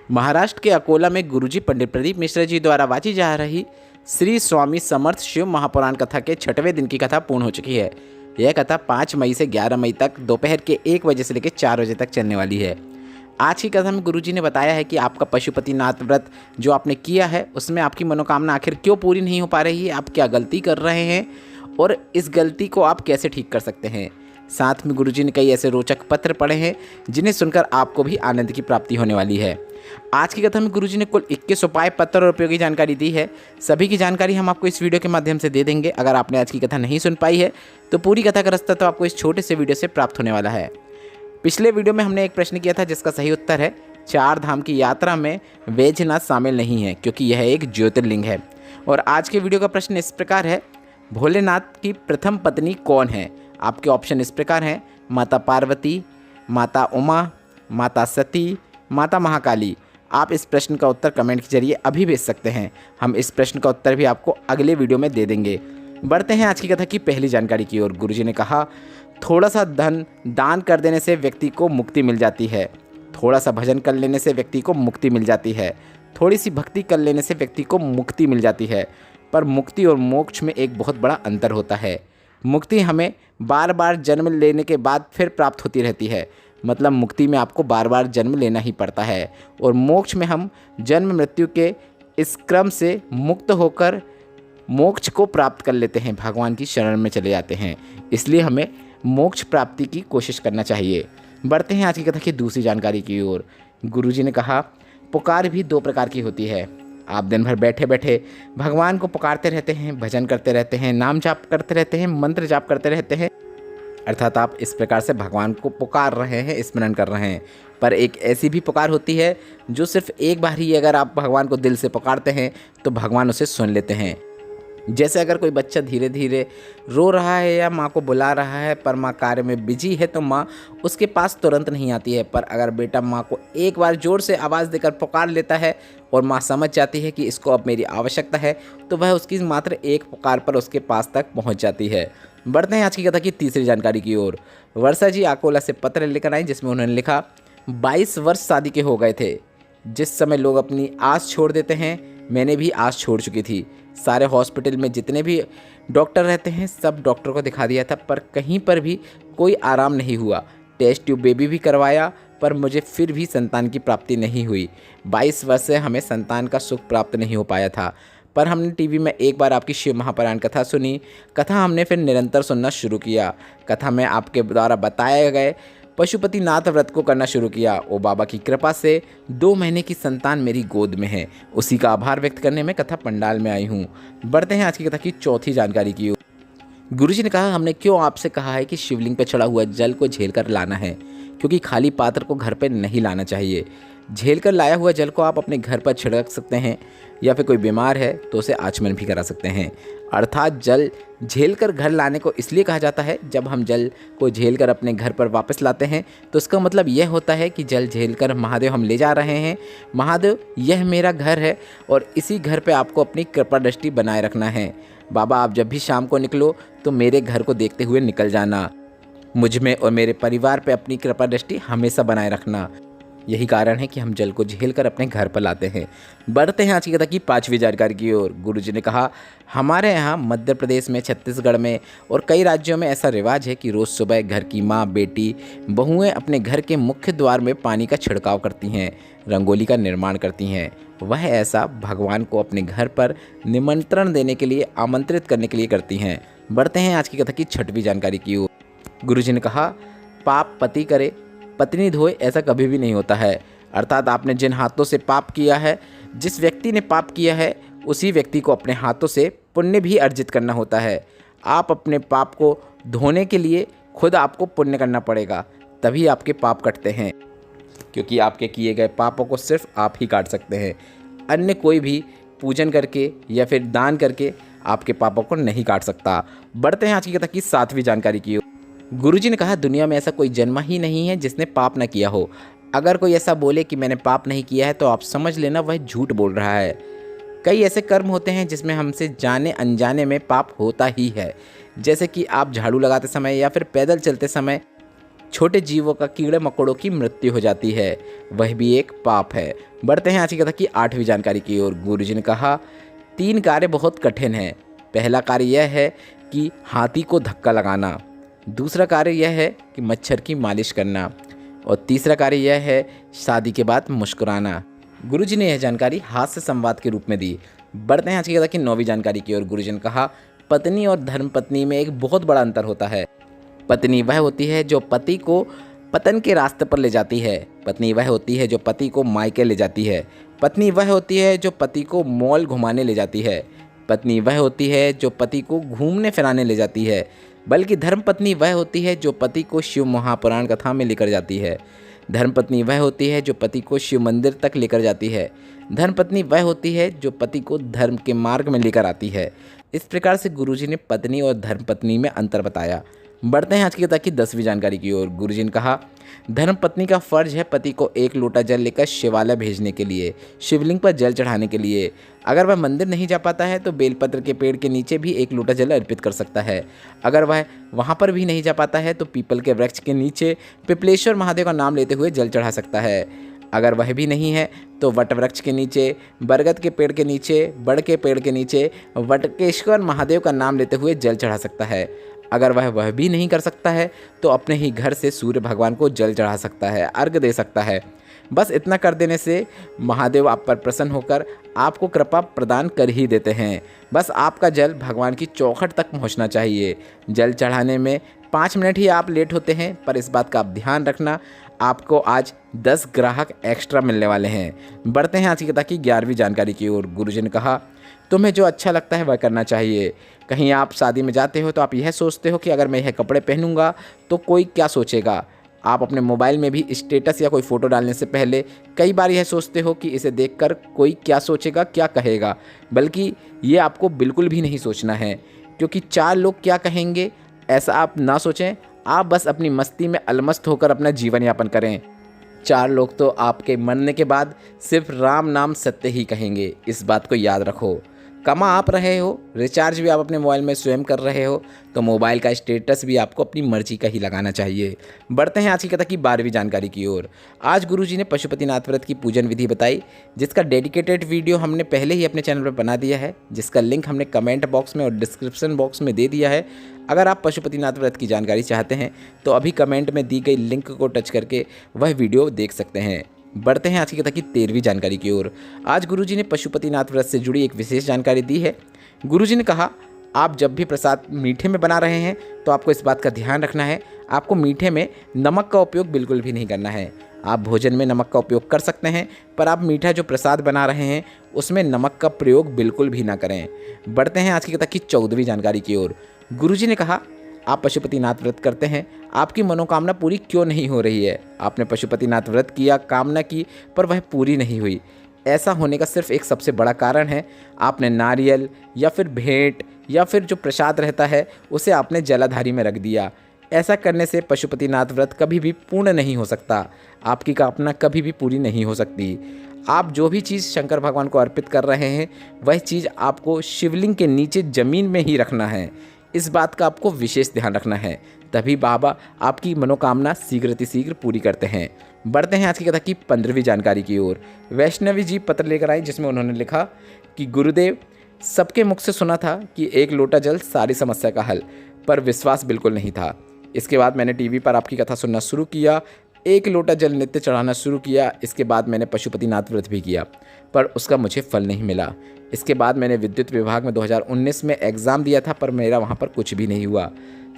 महाराष्ट्र के अकोला में गुरुजी पंडित प्रदीप मिश्रा जी द्वारा वाची जा रही श्री स्वामी समर्थ शिव महापुराण कथा के 6वें दिन की कथा पूर्ण हो चुकी है। यह कथा 5 मई से 11 मई तक दोपहर के 1 बजे से लेकर 4 बजे तक चलने वाली है। आज की कथा में गुरुजी ने बताया है कि आपका पशुपतिनाथ व्रत जो आपने किया है उसमें आपकी मनोकामना आखिर क्यों पूरी नहीं हो पा रही है, आप क्या गलती कर रहे हैं और इस गलती को आप कैसे ठीक कर सकते हैं। साथ में गुरुजी ने कई ऐसे रोचक पत्र पढ़े हैं जिन्हें सुनकर आपको भी आनंद की प्राप्ति होने वाली है। आज की कथा में गुरुजी ने कुल 21 उपाय, पत्र और उपयोगी जानकारी दी है। सभी की जानकारी हम आपको इस वीडियो के माध्यम से दे देंगे। अगर आपने आज की कथा नहीं सुन पाई है तो पूरी कथा का रास्ता तो आपको इस छोटे से वीडियो से प्राप्त होने वाला है। पिछले वीडियो में हमने एक प्रश्न किया था जिसका सही उत्तर है 4 धाम की यात्रा में वैजनाथ शामिल नहीं है क्योंकि यह एक ज्योतिर्लिंग है। और आज के वीडियो का प्रश्न इस प्रकार है, भोलेनाथ की प्रथम पत्नी कौन है। आपके ऑप्शन इस प्रकार हैं, माता पार्वती, माता उमा, माता सती, माता महाकाली। आप इस प्रश्न का उत्तर कमेंट के जरिए अभी भेज सकते हैं। हम इस प्रश्न का उत्तर भी आपको अगले वीडियो में दे देंगे। बढ़ते हैं आज की कथा की पहली जानकारी की ओर। गुरुजी ने कहा, थोड़ा सा धन दान कर देने से व्यक्ति को मुक्ति मिल जाती है। थोड़ा सा भजन कर लेने से व्यक्ति को मुक्ति मिल जाती है। थोड़ी सी भक्ति कर लेने से व्यक्ति को मुक्ति मिल जाती है। पर मुक्ति और मोक्ष में एक बहुत बड़ा अंतर होता है। मुक्ति हमें बार बार जन्म लेने के बाद फिर प्राप्त होती रहती है। मतलब मुक्ति में आपको बार बार जन्म लेना ही पड़ता है। और मोक्ष में हम जन्म मृत्यु के इस क्रम से मुक्त होकर मोक्ष को प्राप्त कर लेते हैं, भगवान की शरण में चले जाते हैं। इसलिए हमें मोक्ष प्राप्ति की कोशिश करना चाहिए। बढ़ते हैं आज की कथा की दूसरी जानकारी की ओर। गुरुजी ने कहा, पुकार भी 2 प्रकार की होती है। आप दिन भर बैठे बैठे भगवान को पुकारते रहते हैं, भजन करते रहते हैं, नाम जाप करते रहते हैं, मंत्र जाप करते रहते हैं, अर्थात आप इस प्रकार से भगवान को पुकार रहे हैं, स्मरण कर रहे हैं। पर एक ऐसी भी पुकार होती है जो सिर्फ एक बार ही अगर आप भगवान को दिल से पुकारते हैं तो भगवान उसे सुन लेते हैं। जैसे अगर कोई बच्चा धीरे धीरे रो रहा है या माँ को बुला रहा है पर माँ कार्य में बिजी है तो माँ उसके पास तुरंत नहीं आती है। पर अगर बेटा माँ को एक बार जोर से आवाज़ देकर पुकार लेता है और माँ समझ जाती है कि इसको अब मेरी आवश्यकता है तो वह उसकी मात्र एक पुकार पर उसके पास तक पहुँच जाती है। बढ़ते हैं आज की कथा की तीसरी जानकारी की ओर। वर्षा जी अकोला से पत्र लेकर आई जिसमें उन्होंने लिखा, 22 वर्ष शादी के हो गए थे। जिस समय लोग अपनी आस छोड़ देते हैं, मैंने भी आस छोड़ चुकी थी। सारे हॉस्पिटल में जितने भी डॉक्टर रहते हैं सब डॉक्टर को दिखा दिया था पर कहीं पर भी कोई आराम नहीं हुआ। टेस्ट ट्यूब बेबी भी करवाया पर मुझे फिर भी संतान की प्राप्ति नहीं हुई। 22 वर्ष से हमें संतान का सुख प्राप्त नहीं हो पाया था। पर हमने टीवी में एक बार आपकी शिव महापुराण कथा सुनी। कथा हमने फिर निरंतर सुनना शुरू किया। कथा में आपके द्वारा बताए गए पशुपतिनाथ व्रत को करना शुरू किया। ओ बाबा की कृपा से 2 महीने की संतान मेरी गोद में है। उसी का आभार व्यक्त करने में कथा पंडाल में आई हूँ। बढ़ते हैं आज की कथा की चौथी जानकारी की ओर। गुरुजी ने कहा, हमने क्यों आपसे कहा है कि शिवलिंग पर चढ़ा हुआ जल को झेल कर लाना है, क्योंकि खाली पात्र को घर पर नहीं लाना चाहिए। झेल कर लाया हुआ जल को आप अपने घर पर छिड़क सकते हैं या फिर कोई बीमार है तो उसे आचमन भी करा सकते हैं। अर्थात जल झेल कर घर लाने को इसलिए कहा जाता है, जब हम जल को झेल कर अपने घर पर वापस लाते हैं तो इसका मतलब यह होता है कि जल झेल कर महादेव हम ले जा रहे हैं। महादेव, यह मेरा घर है और इसी घर पे आपको अपनी कृपा दृष्टि बनाए रखना है। बाबा, आप जब भी शाम को निकलो तो मेरे घर को देखते हुए निकल जाना। मुझ में और मेरे परिवार पे अपनी कृपा दृष्टि हमेशा बनाए रखना। यही कारण है कि हम जल को झेल कर अपने घर पर लाते हैं। बढ़ते हैं आज की कथा की 5वीं जानकारी की ओर। गुरुजी ने कहा, हमारे यहाँ मध्य प्रदेश में, छत्तीसगढ़ में और कई राज्यों में ऐसा रिवाज है कि रोज़ सुबह घर की माँ, बेटी, बहुएं अपने घर के मुख्य द्वार में पानी का छिड़काव करती हैं, रंगोली का निर्माण करती हैं। वह ऐसा भगवान को अपने घर पर निमंत्रण देने के लिए, आमंत्रित करने के लिए करती हैं। बढ़ते हैं आज की कथा की 6वीं जानकारी की ओर। गुरुजी ने कहा, पाप पति करे पत्नी धोए, ऐसा कभी भी नहीं होता है। अर्थात आपने जिन हाथों से पाप किया है, जिस व्यक्ति ने पाप किया है उसी व्यक्ति को अपने हाथों से पुण्य भी अर्जित करना होता है। आप अपने पाप को धोने के लिए खुद आपको पुण्य करना पड़ेगा, तभी आपके पाप कटते हैं, क्योंकि आपके किए गए पापों को सिर्फ आप ही काट सकते हैं। अन्य कोई भी पूजन करके या फिर दान करके आपके पापों को नहीं काट सकता। बढ़ते हैं आज की कथा की 7वीं जानकारी की ओर। गुरुजी ने कहा, दुनिया में ऐसा कोई जन्मा ही नहीं है जिसने पाप न किया हो। अगर कोई ऐसा बोले कि मैंने पाप नहीं किया है तो आप समझ लेना वह झूठ बोल रहा है। कई ऐसे कर्म होते हैं जिसमें हमसे जाने अनजाने में पाप होता ही है। जैसे कि आप झाड़ू लगाते समय या फिर पैदल चलते समय छोटे जीवों का कीड़े मकोड़ों की मृत्यु हो जाती है, वह भी एक पाप है। बढ़ते हैं आज की कथा की 8वीं जानकारी की ओर। गुरुजी ने कहा 3 कार्य बहुत कठिन हैं। पहला कार्य यह है कि हाथी को धक्का लगाना, दूसरा कार्य यह है कि मच्छर की मालिश करना, और तीसरा कार्य यह है शादी के बाद मुस्कुराना। गुरुजी ने यह जानकारी हास्य संवाद के रूप में दी। बढ़ते हैं आज की कथा की 9वीं जानकारी की ओर। गुरुजी ने कहा पत्नी और धर्मपत्नी में एक बहुत बड़ा अंतर होता है। पत्नी वह होती है जो पति को पतन के रास्ते पर ले जाती है। पत्नी वह होती है जो पति को मायके ले जाती है। पत्नी वह होती है जो पति को मॉल घुमाने ले जाती है। पत्नी वह होती है जो पति को घूमने फिराने ले जाती है। बल्कि धर्मपत्नी वह होती है जो पति को शिव महापुराण कथा में लेकर जाती है। धर्मपत्नी वह होती है जो पति को शिव मंदिर तक लेकर जाती है। धर्मपत्नी वह होती है जो पति को धर्म के मार्ग में लेकर आती है। इस प्रकार से गुरुजी ने पत्नी और धर्मपत्नी में अंतर बताया। बढ़ते हैं आज की कथा की 10वीं जानकारी की ओर। गुरुजी ने कहा धर्मपत्नी का फर्ज है पति को 1 लोटा जल लेकर शिवालय भेजने के लिए, शिवलिंग पर जल चढ़ाने के लिए। अगर वह मंदिर नहीं जा पाता है तो बेलपत्र के पेड़ के नीचे भी 1 लोटा जल अर्पित कर सकता है। अगर वह वहाँ पर भी नहीं जा पाता है तो पीपल के वृक्ष के नीचे पिपलेश्वर महादेव का नाम लेते हुए जल चढ़ा सकता है। अगर वह भी नहीं है तो वट वृक्ष के नीचे, बरगद के पेड़ के नीचे, बड़ के पेड़ के नीचे वटकेश्वर महादेव का नाम लेते हुए जल चढ़ा सकता है। अगर वह भी नहीं कर सकता है तो अपने ही घर से सूर्य भगवान को जल चढ़ा सकता है, अर्घ दे सकता है। बस इतना कर देने से महादेव आप पर प्रसन्न होकर आपको कृपा प्रदान कर ही देते हैं। बस आपका जल भगवान की चौखट तक पहुंचना चाहिए। जल चढ़ाने में 5 मिनट ही आप लेट होते हैं, पर इस बात का आप ध्यान रखना, आपको आज 10 ग्राहक एक्स्ट्रा मिलने वाले हैं। बढ़ते हैं आज की कथा की 11वीं जानकारी की ओर। गुरुजी ने कहा तुम्हें जो अच्छा लगता है वह करना चाहिए। कहीं आप शादी में जाते हो तो आप यह सोचते हो कि अगर मैं यह कपड़े पहनूंगा तो कोई क्या सोचेगा। आप अपने मोबाइल में भी स्टेटस या कोई फ़ोटो डालने से पहले कई बार यह सोचते हो कि इसे देखकर कोई क्या सोचेगा, क्या कहेगा। बल्कि ये आपको बिल्कुल भी नहीं सोचना है, क्योंकि 4 लोग क्या कहेंगे ऐसा आप ना सोचें। आप बस अपनी मस्ती में अलमस्त होकर अपना जीवन यापन करें। 4 लोग तो आपके मरने के बाद सिर्फ राम नाम सत्य ही कहेंगे, इस बात को याद रखो। कमा आप रहे हो, रिचार्ज भी आप अपने मोबाइल में स्वयं कर रहे हो, तो मोबाइल का स्टेटस भी आपको अपनी मर्जी का ही लगाना चाहिए। बढ़ते हैं आज की कथा की 12वीं जानकारी की ओर। आज गुरुजी ने पशुपतिनाथ व्रत की पूजन विधि बताई, जिसका डेडिकेटेड वीडियो हमने पहले ही अपने चैनल पर बना दिया है, जिसका लिंक हमने कमेंट बॉक्स में और डिस्क्रिप्शन बॉक्स में दे दिया है। अगर आप पशुपतिनाथ व्रत की जानकारी चाहते हैं तो अभी कमेंट में दी गई लिंक को टच करके वह वीडियो देख सकते हैं। बढ़ते हैं आज की कथा की 13वीं जानकारी की ओर। आज गुरुजी ने पशुपतिनाथ व्रत से जुड़ी एक विशेष जानकारी दी है। गुरुजी ने कहा आप जब भी प्रसाद मीठे में बना रहे हैं तो आपको इस बात का ध्यान रखना है, आपको मीठे में नमक का उपयोग बिल्कुल भी नहीं करना है। आप भोजन में नमक का उपयोग कर सकते हैं, पर आप मीठा जो प्रसाद बना रहे हैं उसमें नमक का प्रयोग बिल्कुल भी ना करें। बढ़ते हैं आज की कथा की 14वीं जानकारी की ओर। गुरुजी ने कहा आप पशुपतिनाथ व्रत करते हैं, आपकी मनोकामना पूरी क्यों नहीं हो रही है। आपने पशुपतिनाथ व्रत किया, कामना की, पर वह पूरी नहीं हुई। ऐसा होने का सिर्फ एक सबसे बड़ा कारण है, आपने नारियल या फिर भेंट या फिर जो प्रसाद रहता है उसे आपने जलाधारी में रख दिया। ऐसा करने से पशुपतिनाथ व्रत कभी भी पूर्ण नहीं हो सकता, आपकी कामना कभी भी पूरी नहीं हो सकती। आप जो भी चीज़ शंकर भगवान को अर्पित कर रहे हैं वह चीज़ आपको शिवलिंग के नीचे ज़मीन में ही रखना है। इस बात का आपको विशेष ध्यान रखना है, तभी बाबा आपकी मनोकामना शीघ्र पूरी करते हैं। बढ़ते हैं आज की कथा की 15वीं जानकारी की ओर। वैष्णवी जी पत्र लेकर आई, जिसमें उन्होंने लिखा कि गुरुदेव, सबके मुख से सुना था कि 1 लोटा जल सारी समस्या का हल, पर विश्वास बिल्कुल नहीं था। इसके बाद मैंने टीवी पर आपकी कथा सुनना शुरू किया, 1 लोटा जल नित्य चढ़ाना शुरू किया। इसके बाद मैंने पशुपतिनाथ व्रत भी किया, पर उसका मुझे फल नहीं मिला। इसके बाद मैंने विद्युत विभाग में 2019 में एग्ज़ाम दिया था, पर मेरा वहाँ पर कुछ भी नहीं हुआ।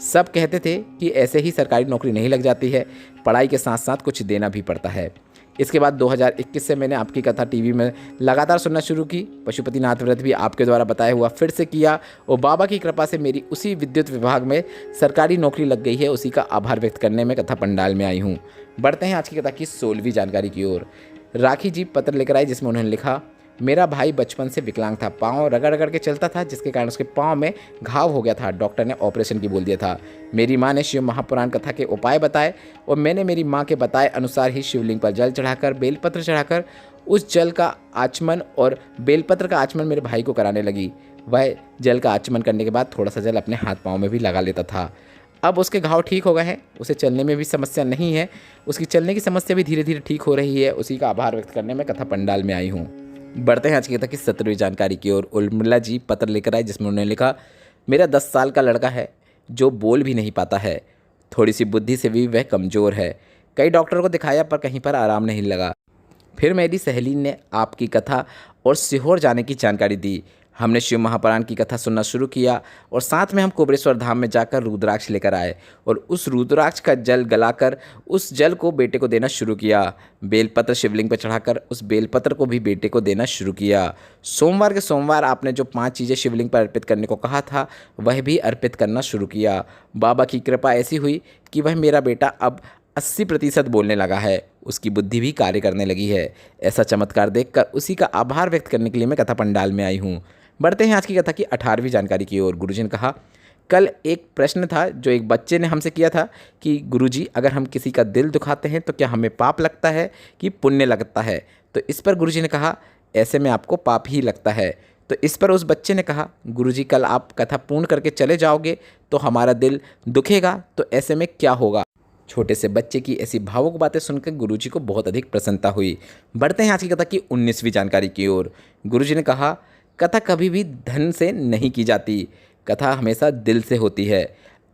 सब कहते थे कि ऐसे ही सरकारी नौकरी नहीं लग जाती है, पढ़ाई के साथ साथ कुछ देना भी पड़ता है। इसके बाद 2021 से मैंने आपकी कथा टीवी में लगातार सुनना शुरू की। पशुपतिनाथ व्रत भी आपके द्वारा बताया हुआ फिर से किया, और बाबा की कृपा से मेरी उसी विद्युत विभाग में सरकारी नौकरी लग गई है। उसी का आभार व्यक्त करने में कथा पंडाल में आई हूँ। बढ़ते हैं आज की कथा की 16वीं जानकारी की ओर। राखी जी पत्र लेकर आई, जिसमें उन्होंने लिखा, मेरा भाई बचपन से विकलांग था, पाँव रगड़ रगड़ के चलता था, जिसके कारण उसके पाँव में घाव हो गया था। डॉक्टर ने ऑपरेशन की बोल दिया था। मेरी माँ ने शिव महापुराण कथा के उपाय बताए, और मैंने मेरी माँ के बताए अनुसार ही शिवलिंग पर जल चढ़ाकर, बेलपत्र चढ़ाकर उस जल का आचमन और बेलपत्र का आचमन मेरे भाई को कराने लगी। वह जल का आचमन करने के बाद थोड़ा सा जल अपने हाथ पाँव में भी लगा लेता था। अब उसके घाव ठीक हो गए हैं, उसे चलने में भी समस्या नहीं है, उसकी चलने की समस्या भी धीरे धीरे ठीक हो रही है। उसी का आभार व्यक्त करने में कथा पंडाल में आई हूँ। बढ़ते हैं आज की कथा की 17वीं जानकारी की ओर। उर्मिला जी पत्र लेकर आए जिसमें उन्होंने लिखा, मेरा 10 साल का लड़का है जो बोल भी नहीं पाता है, थोड़ी सी बुद्धि से भी वह कमज़ोर है। कई डॉक्टरों को दिखाया पर कहीं पर आराम नहीं लगा। फिर मेरी सहेली ने आपकी कथा और सीहोर जाने की जानकारी दी। हमने शिव महापुराण की कथा सुनना शुरू किया और साथ में हम कुबेरेश्वर धाम में जाकर रुद्राक्ष लेकर आए और उस रुद्राक्ष का जल गलाकर उस जल को बेटे को देना शुरू किया। बेलपत्र शिवलिंग पर चढ़ाकर उस बेलपत्र को भी बेटे को देना शुरू किया। सोमवार के सोमवार आपने जो 5 चीज़ें शिवलिंग पर अर्पित करने को कहा था वह भी अर्पित करना शुरू किया। बाबा की कृपा ऐसी हुई कि वह मेरा बेटा अब 80% बोलने लगा है, उसकी बुद्धि भी कार्य करने लगी है। ऐसा चमत्कार देखकर उसी का आभार व्यक्त करने के लिए मैं कथा पंडाल में आई हूँ। बढ़ते हैं आज की कथा की 18वीं जानकारी की ओर। गुरुजी ने कहा, कल एक प्रश्न था जो एक बच्चे ने हमसे किया था कि गुरुजी अगर हम किसी का दिल दुखाते हैं तो क्या हमें पाप लगता है कि पुण्य लगता है। तो इस पर गुरुजी ने कहा, ऐसे में आपको पाप ही लगता है। तो इस पर उस बच्चे ने कहा, गुरुजी कल आप कथा पूर्ण करके चले जाओगे तो हमारा दिल दुखेगा, तो ऐसे में क्या होगा। छोटे से बच्चे की ऐसी भावुक बातें सुनकर गुरुजी को बहुत अधिक प्रसन्नता हुई। बढ़ते हैं आज की कथा की 19वीं जानकारी की ओर। गुरुजी ने कहा, कथा कभी भी धन से नहीं की जाती, कथा हमेशा दिल से होती है।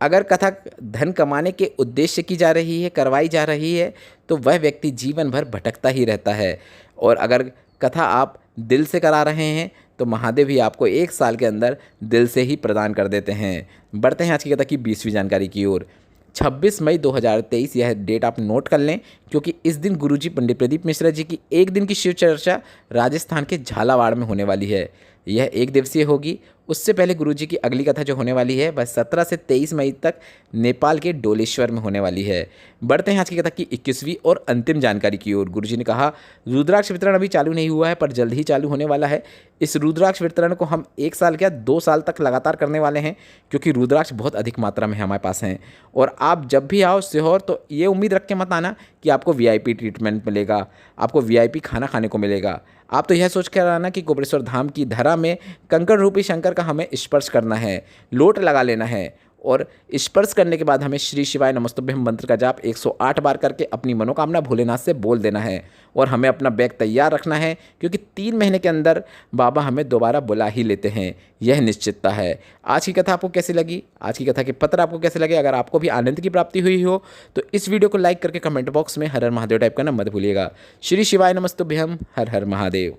अगर कथा धन कमाने के उद्देश्य की जा रही है, करवाई जा रही है, तो वह व्यक्ति जीवन भर भटकता ही रहता है। और अगर कथा आप दिल से करा रहे हैं तो महादेव भी आपको 1 साल के अंदर दिल से ही प्रदान कर देते हैं। बढ़ते हैं आज की कथा की 20वीं जानकारी की ओर। 26 मई 2023 यह डेट आप नोट कर लें, क्योंकि इस दिन गुरुजी पंडित प्रदीप मिश्रा जी की 1 दिन की शिव चर्चा राजस्थान के झालावाड़ में होने वाली है। यह 1 दिवसीय होगी। उससे पहले गुरुजी की अगली कथा जो होने वाली है वह 17 से 23 मई तक नेपाल के डोलेश्वर में होने वाली है। बढ़ते हैं आज की कथा की 21वीं और अंतिम जानकारी की ओर। गुरुजी ने कहा, रुद्राक्ष वितरण अभी चालू नहीं हुआ है पर जल्द ही चालू होने वाला है। इस रुद्राक्ष वितरण को हम 1 साल क्या 2 साल तक लगातार करने वाले हैं, क्योंकि रुद्राक्ष बहुत अधिक मात्रा में हमारे पास हैं। और आप जब भी आओ सीहोर तो ये उम्मीद रख के मत आना कि आपको वीआईपी ट्रीटमेंट मिलेगा, आपको वीआईपी खाना खाने को मिलेगा। आप तो यह सोच कर आना कि कुबेरेश्वर धाम की धरा में कंकड़ रूपी शंकर का हमें स्पर्श करना है, लोट लगा लेना है और स्पर्श करने के बाद हमें श्री शिवाय नमस्तुभ्यम मंत्र का जाप 108 बार करके अपनी मनोकामना भोलेनाथ से बोल देना है। और हमें अपना बैग तैयार रखना है, क्योंकि 3 महीने के अंदर बाबा हमें दोबारा बुला ही लेते हैं, यह निश्चितता है। आज की कथा आपको कैसी लगी, आज की कथा के पत्र आपको कैसे लगे। अगर आपको भी आनंद की प्राप्ति हुई हो तो इस वीडियो को लाइक करके कमेंट बॉक्स में हर हर महादेव टाइप करना मत भूलिएगा। श्री शिवाय नमस्तुभ्यम, हर हर महादेव।